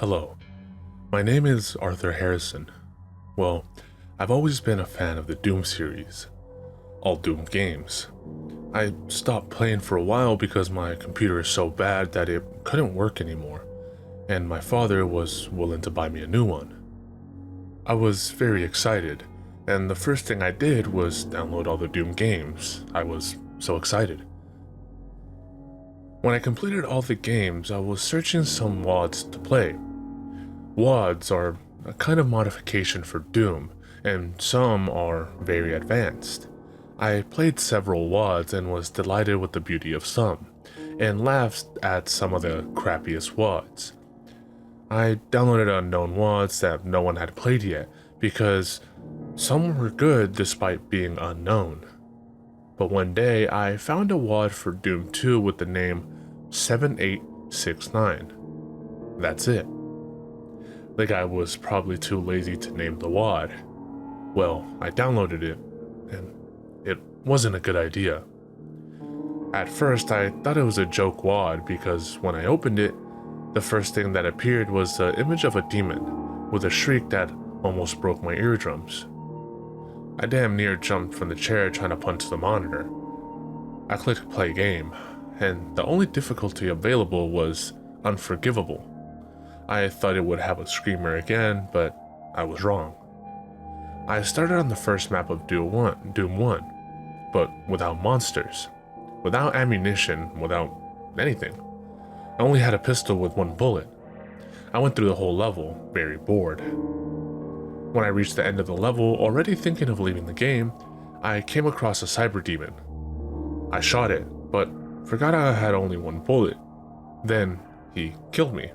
Hello, my name is Arthur Harrison. Well, I've always been a fan of the Doom series, all Doom games. I stopped playing for a while because my computer is so bad that it couldn't work anymore, and my father was willing to buy me a new one. I was very excited, and the first thing I did was download all the Doom games. I was so excited. When I completed all the games, I was searching some WADs to play. WADs are a kind of modification for Doom, and some are very advanced. I played several WADs and was delighted with the beauty of some, and laughed at some of the crappiest WADs. I downloaded unknown WADs that no one had played yet, because some were good despite being unknown. But one day, I found a WAD for Doom 2 with the name 7869. That's it. The guy was probably too lazy to name the WAD. Well, I downloaded it, and it wasn't a good idea. At first, I thought it was a joke WAD because when I opened it, the first thing that appeared was the image of a demon with a shriek that almost broke my eardrums. I damn near jumped from the chair trying to punch the monitor. I clicked play game, and the only difficulty available was unforgivable. I thought it would have a screamer again, but I was wrong. I started on the first map of Doom 1, but without monsters, without ammunition, without anything. I only had a pistol with one bullet. I went through the whole level, very bored. When I reached the end of the level, already thinking of leaving the game, I came across a cyber demon. I shot it, but forgot I had only one bullet. Then he killed me.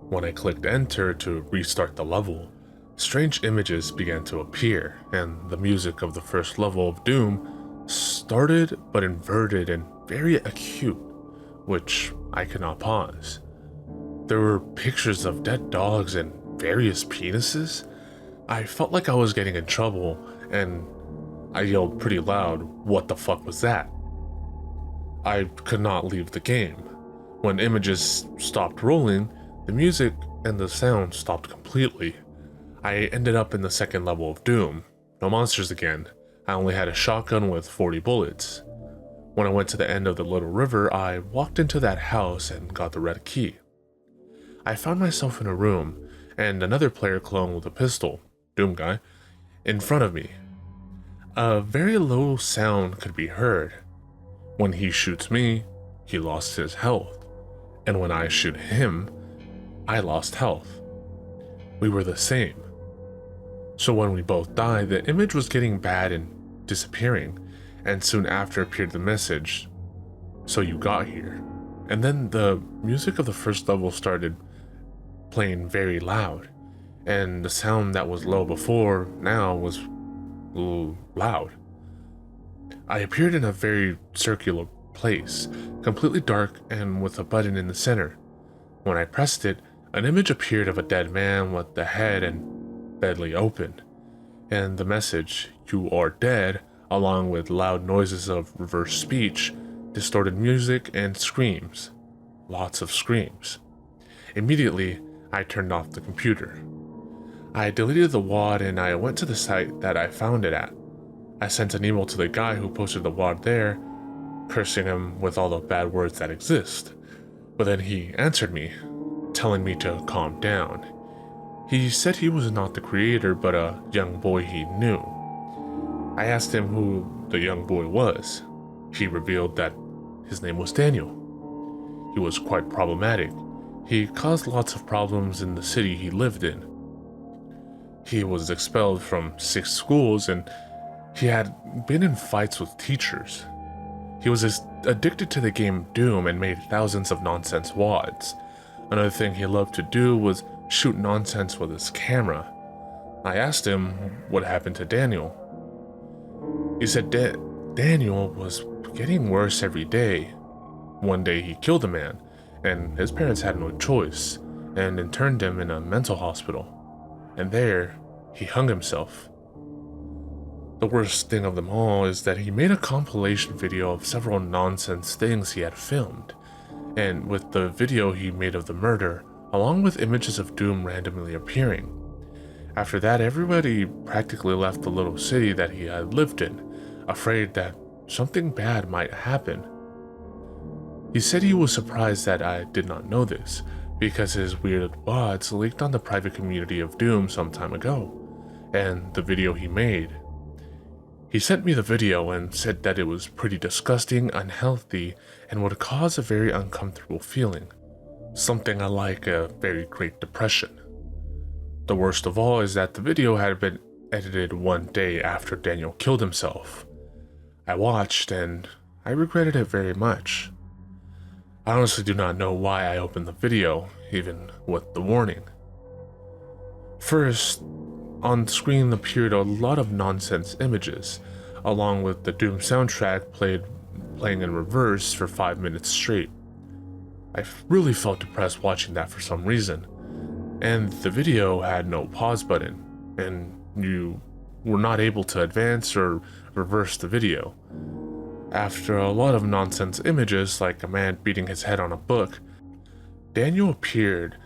When I clicked enter to restart the level, strange images began to appear, and the music of the first level of Doom started but inverted and very acute, which I could not pause. There were pictures of dead dogs and various penises. I felt like I was getting in trouble, and I yelled pretty loud, "What the fuck was that?" I could not leave the game. When images stopped rolling, the music and the sound stopped completely. I ended up in the second level of Doom. No monsters again. I only had a shotgun with 40 bullets. When I went to the end of the little river, I walked into that house and got the red key. I found myself in a room, and another player clone with a pistol, Doom guy, in front of me. A very low sound could be heard. When he shoots me, he lost his health, and when I shoot him, I lost health. We were the same. So when we both died, the image was getting bad and disappearing, and soon after appeared the message, "So you got here." And then the music of the first level started playing very loud, and the sound that was low before now was loud. I appeared in a very circular place, completely dark and with a button in the center. When I pressed it, an image appeared of a dead man with the head and belly open, and the message, "You are dead," along with loud noises of reverse speech, distorted music, and screams. Lots of screams. Immediately, I turned off the computer. I deleted the WAD and I went to the site that I found it at. I sent an email to the guy who posted the WAD there, cursing him with all the bad words that exist. But then he answered me, telling me to calm down. He said he was not the creator, but a young boy he knew. I asked him who the young boy was. He revealed that his name was Daniel. He was quite problematic. He caused lots of problems in the city he lived in. He was expelled from 6 schools, and he had been in fights with teachers. He was addicted to the game Doom and made thousands of nonsense WADs. Another thing he loved to do was shoot nonsense with his camera. I asked him what happened to Daniel. He said Daniel was getting worse every day. One day he killed a man, and his parents had no choice, and interned him in a mental hospital. And there, he hung himself. The worst thing of them all is that he made a compilation video of several nonsense things he had filmed, and with the video he made of the murder, along with images of doom randomly appearing. After that, everybody practically left the little city that he had lived in, afraid that something bad might happen. He said he was surprised that I did not know this, because his weird WADs leaked on the private community of Doom some time ago, and the video he made. He sent me the video and said that it was pretty disgusting, unhealthy, and would cause a very uncomfortable feeling, something like a very great depression. The worst of all is that the video had been edited one day after Daniel killed himself. I watched and I regretted it very much. I honestly do not know why I opened the video, even with the warning. First, on screen appeared a lot of nonsense images, along with the Doom soundtrack playing in reverse for 5 minutes straight. I really felt depressed watching that for some reason, and the video had no pause button, and you were not able to advance or reverse the video. After a lot of nonsense images, like a man beating his head on a book, Daniel appeared,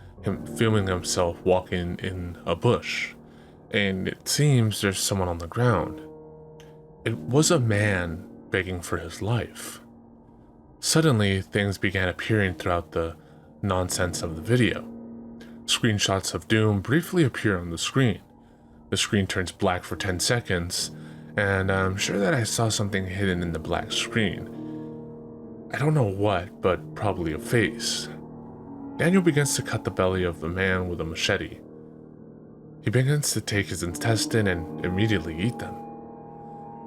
filming himself walking in a bush, and it seems there's someone on the ground. It was a man begging for his life. Suddenly, things began appearing throughout the nonsense of the video. Screenshots of Doom briefly appear on the screen. The screen turns black for 10 seconds, and I'm sure that I saw something hidden in the black screen. I don't know what, but probably a face. Daniel begins to cut the belly of the man with a machete. He begins to take his intestine and immediately eat them.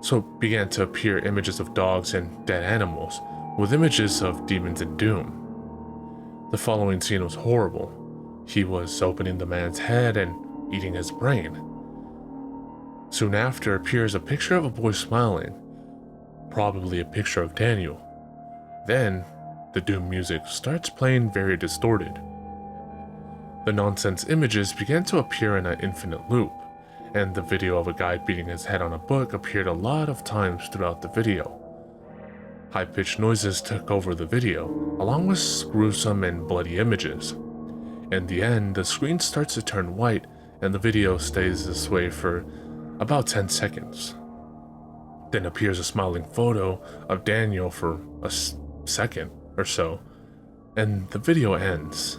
So began to appear images of dogs and dead animals, with images of demons and doom. The following scene was horrible. He was opening the man's head and eating his brain. Soon after appears a picture of a boy smiling, probably a picture of Daniel. Then, the Doom music starts playing very distorted. The nonsense images began to appear in an infinite loop, and the video of a guy beating his head on a book appeared a lot of times throughout the video. High-pitched noises took over the video, along with gruesome and bloody images. In the end, the screen starts to turn white, and the video stays this way for about 10 seconds. Then appears a smiling photo of Daniel for a second or so, and the video ends.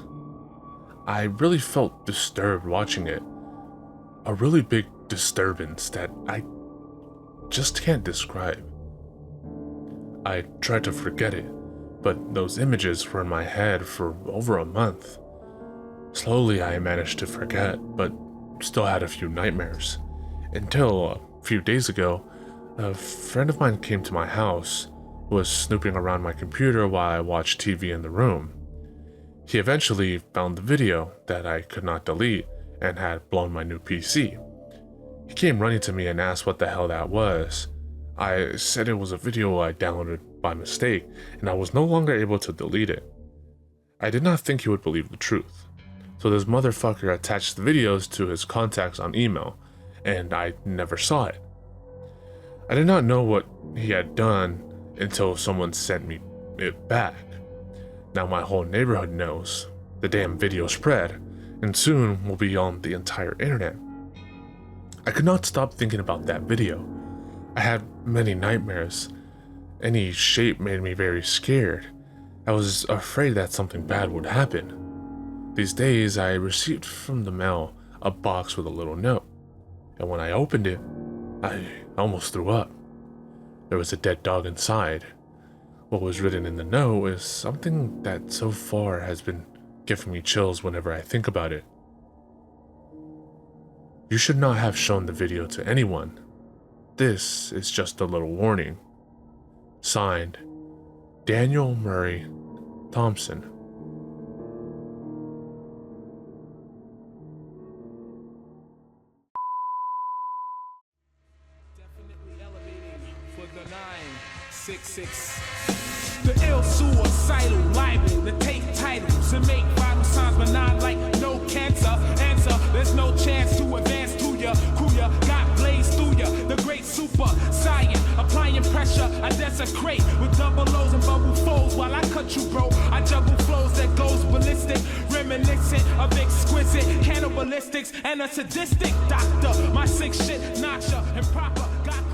I really felt disturbed watching it. A really big disturbance that I just can't describe. I tried to forget it, but those images were in my head for over a month. Slowly I managed to forget, but still had a few nightmares. Until a few days ago, a friend of mine came to my house, was snooping around my computer while I watched TV in the room. He eventually found the video that I could not delete and had blown my new PC. He came running to me and asked what the hell that was. I said it was a video I downloaded by mistake, and I was no longer able to delete it. I did not think he would believe the truth, so this motherfucker attached the videos to his contacts on email, and I never saw it. I did not know what he had done until someone sent me it back. Now my whole neighborhood knows. The damn video spread, and soon will be on the entire internet. I could not stop thinking about that video. I had many nightmares. Any shape made me very scared. I was afraid that something bad would happen. These days, I received from the mail a box with a little note, and when I opened it, I almost threw up. There was a dead dog inside. What was written in the note is something that so far has been giving me chills whenever I think about it. You should not have shown the video to anyone. This is just a little warning. Signed, Daniel Murray Thompson. Definitely elevating for the 966. The ill suicidal libel to take titles and make vital signs, but not like no cancer. Answer, there's no chance to advance to ya. Crew ya got blazed through ya. The great super science, applying pressure, I desecrate with double O's and bubble folds while I cut you, bro. I juggle flows that goes ballistic, reminiscent ballistics and a sadistic doctor. My sick shit knocks ya improper. Got